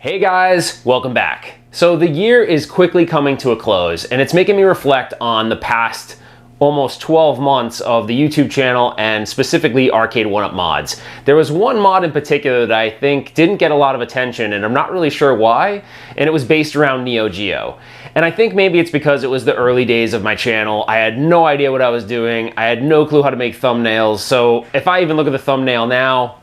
Hey guys, welcome back. So the year is quickly coming to a close and it's making me reflect on the past almost 12 months of the YouTube channel and specifically Arcade1up mods. There was one mod in particular that I think didn't get a lot of attention and I'm not really sure why, and it was based around Neo Geo. And I think maybe it's because it was the early days of my channel. I had no idea what I was doing. I had no clue how to make thumbnails. So if I even look at the thumbnail now,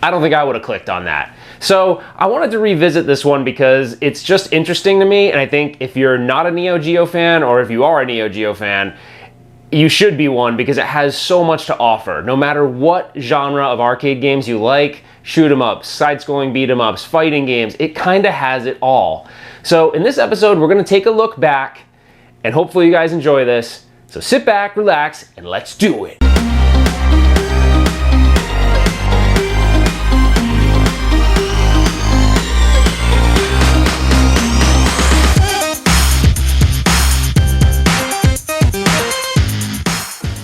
I don't think I would have clicked on that. So I wanted to revisit this one because it's just interesting to me, and I think if you're not a Neo Geo fan or if you are a Neo Geo fan, you should be one because it has so much to offer. No matter what genre of arcade games you like, shoot 'em ups, side-scrolling beat 'em ups, fighting games, it kind of has it all. So in this episode, we're going to take a look back and hopefully you guys enjoy this. So sit back, relax, and let's do it.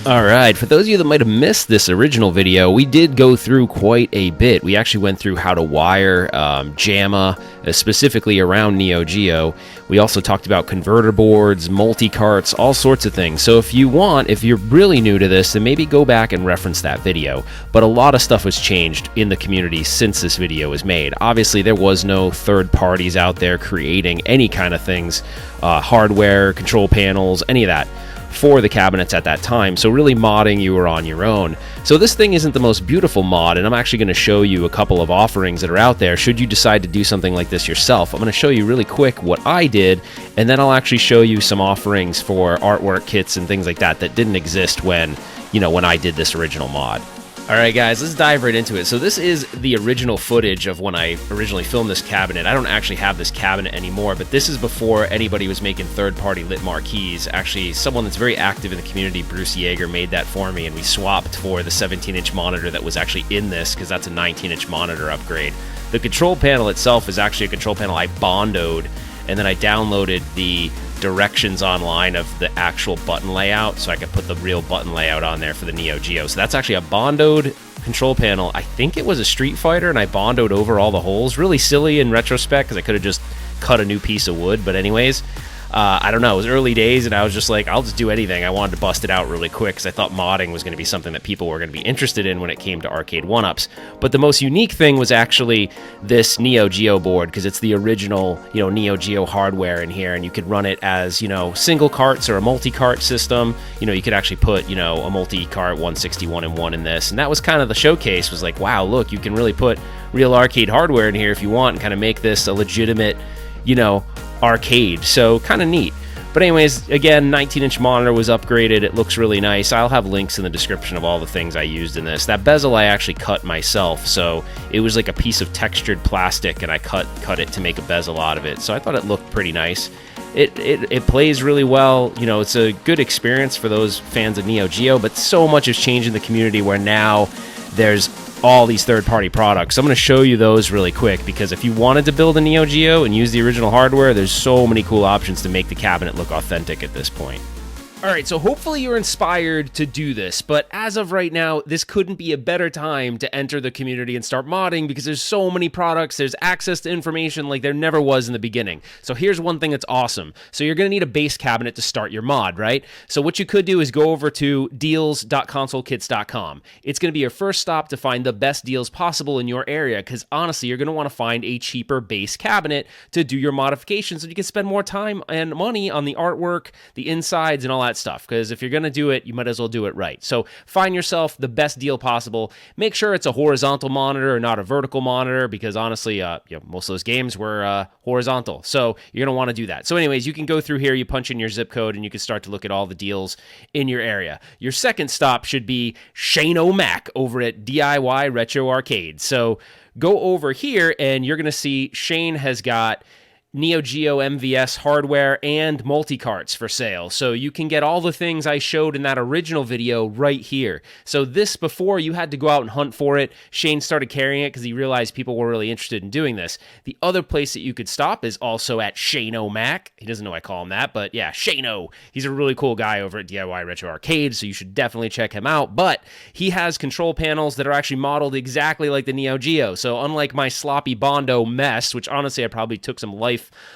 Alright, for those of you that might have missed this original video, we did go through quite a bit. We actually went through how to wire Jamma, specifically around Neo Geo. We also talked about converter boards, multicarts, all sorts of things. So if you're really new to this, then maybe go back and reference that video. But a lot of stuff has changed in the community since this video was made. Obviously, there was no third parties out there creating any kind of things, hardware, control panels, any of that, for the cabinets at that time. So really modding, you were on your own. So this thing isn't the most beautiful mod, and I'm actually going to show you a couple of offerings that are out there should you decide to do something like this yourself. I'm going to show you really quick what I did, and then I'll actually show you some offerings for artwork kits and things like that that didn't exist when I did this original mod. Alright guys, let's dive right into it. So this is the original footage of when I originally filmed this cabinet. I don't actually have this cabinet anymore, but this is before anybody was making third-party lit marquees. Actually, someone that's very active in the community, Bruce Yeager, made that for me, and we swapped for the 17-inch monitor that was actually in this, because that's a 19-inch monitor upgrade. The control panel itself is actually a control panel I bondoed, and then I downloaded the directions online of the actual button layout so I could put the real button layout on there for the Neo Geo. So that's actually a bondoed control panel. I think it was a Street Fighter, and I bondoed over all the holes. Really silly in retrospect because I could have just cut a new piece of wood, but anyways, I don't know, it was early days and I was just like, I'll just do anything. I wanted to bust it out really quick because I thought modding was going to be something that people were going to be interested in when it came to Arcade1ups. But the most unique thing was actually this Neo Geo board, because it's the original, Neo Geo hardware in here, and you could run it as, single carts or a multi-cart system. You could actually put, a multi-cart 161-in-1 in this, and that was kind of the showcase, was like, wow, look, you can really put real arcade hardware in here if you want and kind of make this a legitimate, arcade. So kind of neat. But anyways, again, 19-inch monitor was upgraded. It looks really nice. I'll have links in the description of all the things I used in this. That bezel I actually cut myself, so it was like a piece of textured plastic, and I cut it to make a bezel out of it. So I thought it looked pretty nice. It plays really well. It's a good experience for those fans of Neo Geo, but so much has changed in the community where now there's all these third-party products. I'm going to show you those really quick, because if you wanted to build a Neo Geo and use the original hardware, there's so many cool options to make the cabinet look authentic at this point. Alright, so hopefully you're inspired to do this, but as of right now, this couldn't be a better time to enter the community and start modding, because there's so many products, there's access to information like there never was in the beginning. So here's one thing that's awesome. So you're going to need a base cabinet to start your mod, right? So what you could do is go over to deals.consolekits.com. It's going to be your first stop to find the best deals possible in your area, because honestly, you're going to want to find a cheaper base cabinet to do your modifications so you can spend more time and money on the artwork, the insides, and all that stuff, because if you're going to do it, you might as well do it right. So find yourself the best deal possible. Make sure it's a horizontal monitor and not a vertical monitor, because honestly, most of those games were horizontal. So you're going to want to do that. So anyways, you can go through here, you punch in your zip code, and you can start to look at all the deals in your area. Your second stop should be Shane O'Mac over at DIY Retro Arcade. So go over here, and you're going to see Shane has got Neo Geo MVS hardware and multicarts for sale. So you can get all the things I showed in that original video right here. So this, before, you had to go out and hunt for it. Shane started carrying it because he realized people were really interested in doing this. The other place that you could stop is also at Shane O'Mac. He doesn't know I call him that, but yeah, Shane O. He's a really cool guy over at DIY Retro Arcade, so you should definitely check him out. But he has control panels that are actually modeled exactly like the Neo Geo. So unlike my sloppy Bondo mess, which honestly I probably took some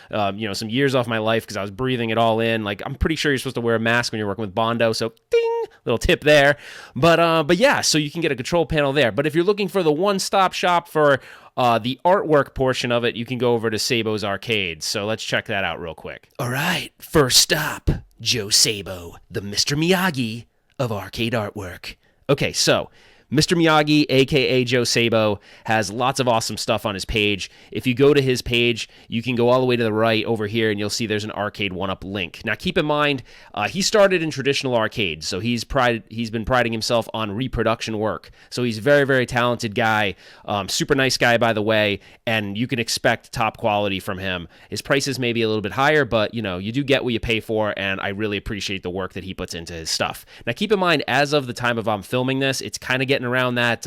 some years off my life because I was breathing it all in. Like, I'm pretty sure you're supposed to wear a mask when you're working with Bondo, so ding, little tip there. But yeah, so you can get a control panel there. But if you're looking for the one-stop shop for the artwork portion of it, you can go over to Sabo's Arcade. So let's check that out real quick. All right, first stop, Joe Sabo, the Mr. Miyagi of arcade artwork. Okay, so Mr. Miyagi, aka Joe Sabo, has lots of awesome stuff on his page. If you go to his page, you can go all the way to the right over here, and you'll see there's an Arcade1up link. Now, keep in mind, he started in traditional arcades, so he's been priding himself on reproduction work. So he's a very, very talented guy, super nice guy, by the way, and you can expect top quality from him. His prices may be a little bit higher, but, you do get what you pay for, and I really appreciate the work that he puts into his stuff. Now, keep in mind, as of the time of I'm filming this, it's kind of getting around that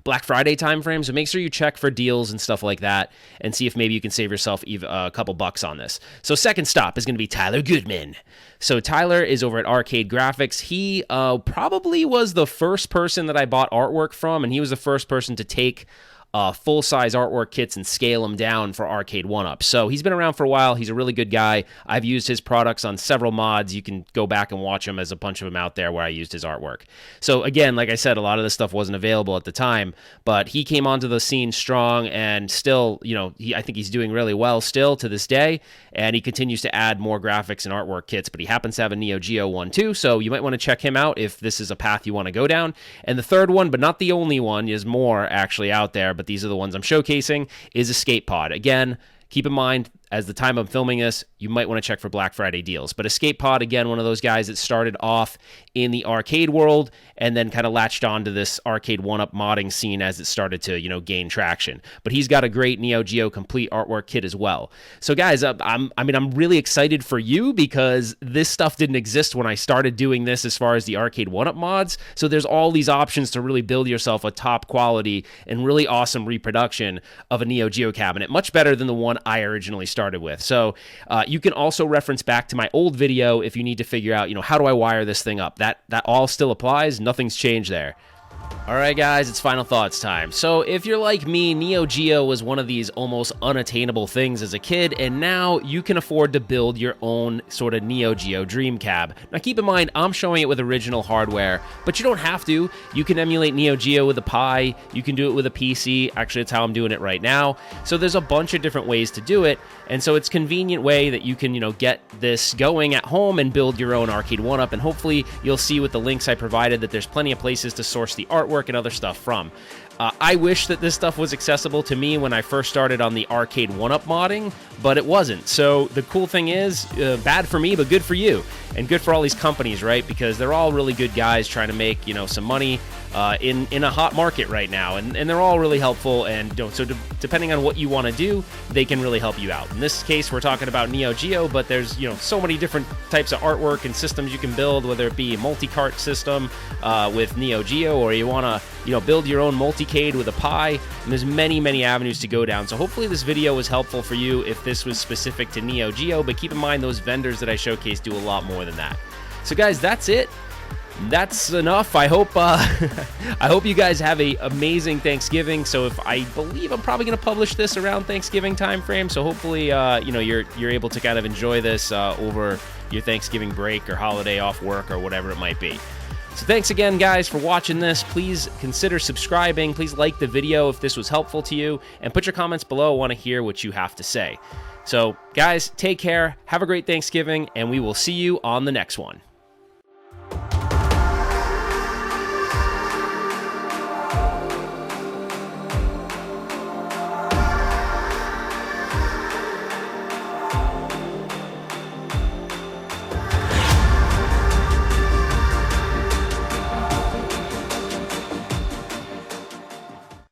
Black Friday time frame, so make sure you check for deals and stuff like that and see if maybe you can save yourself a couple bucks on this. So second stop is going to be Tyler Goodman. So Tyler is over at Arcade Graphix. He probably was the first person that I bought artwork from, and he was the first person to take full-size artwork kits and scale them down for Arcade1up. So he's been around for a while. He's a really good guy. I've used his products on several mods. You can go back and watch them. As a bunch of them out there where I used his artwork. So again, like I said, a lot of this stuff wasn't available at the time, but he came onto the scene strong, and still, I think he's doing really well still to this day, and he continues to add more graphics and artwork kits, but he happens to have a Neo Geo one too, so you might want to check him out if this is a path you want to go down. And the third one, but not the only one, is more actually out there, but these are the ones I'm showcasing, is Escape Pod. Again, keep in mind, as the time I'm filming this, you might want to check for Black Friday deals. But Escape Pod, again, one of those guys that started off in the arcade world and then kind of latched on to this Arcade1up modding scene as it started to, gain traction. But he's got a great Neo Geo complete artwork kit as well. So guys, I'm really excited for you because this stuff didn't exist when I started doing this as far as the Arcade1up mods. So there's all these options to really build yourself a top quality and really awesome reproduction of a Neo Geo cabinet, much better than the one I originally started with. So you can also reference back to my old video if you need to figure out, how do I wire this thing up? That all still applies. Nothing's changed there. All right, guys, it's final thoughts time. So if you're like me, Neo Geo was one of these almost unattainable things as a kid, and now you can afford to build your own sort of Neo Geo dream cab. Now keep in mind, I'm showing it with original hardware, but you don't have to. You can emulate Neo Geo with a Pi, you can do it with a PC. Actually, that's how I'm doing it right now. So there's a bunch of different ways to do it, and so it's a convenient way that you can, get this going at home and build your own Arcade1up, and hopefully you'll see with the links I provided that there's plenty of places to source the artwork and other stuff from. I wish that this stuff was accessible to me when I first started on the Arcade1up modding, but it wasn't. So the cool thing is, bad for me, but good for you, and good for all these companies, right? Because they're all really good guys trying to make, some money in a hot market right now, and they're all really helpful, and so depending on what you want to do, they can really help you out. In this case, we're talking about Neo Geo, but there's so many different types of artwork and systems you can build, whether it be a multi-cart system with Neo Geo, or you want to build your own multicade with a Pi, and there's many avenues to go down. So hopefully this video was helpful for you if this was specific to Neo Geo, but keep in mind those vendors that I showcased do a lot more than that. So guys, that's it. That's enough. I hope I hope you guys have a amazing Thanksgiving. So I believe I'm probably going to publish this around Thanksgiving time frame. So hopefully you're able to kind of enjoy this over your Thanksgiving break or holiday off work or whatever it might be. So thanks again, guys, for watching this. Please consider subscribing. Please like the video if this was helpful to you, and put your comments below. I want to hear what you have to say. So guys, take care. Have a great Thanksgiving, and we will see you on the next one.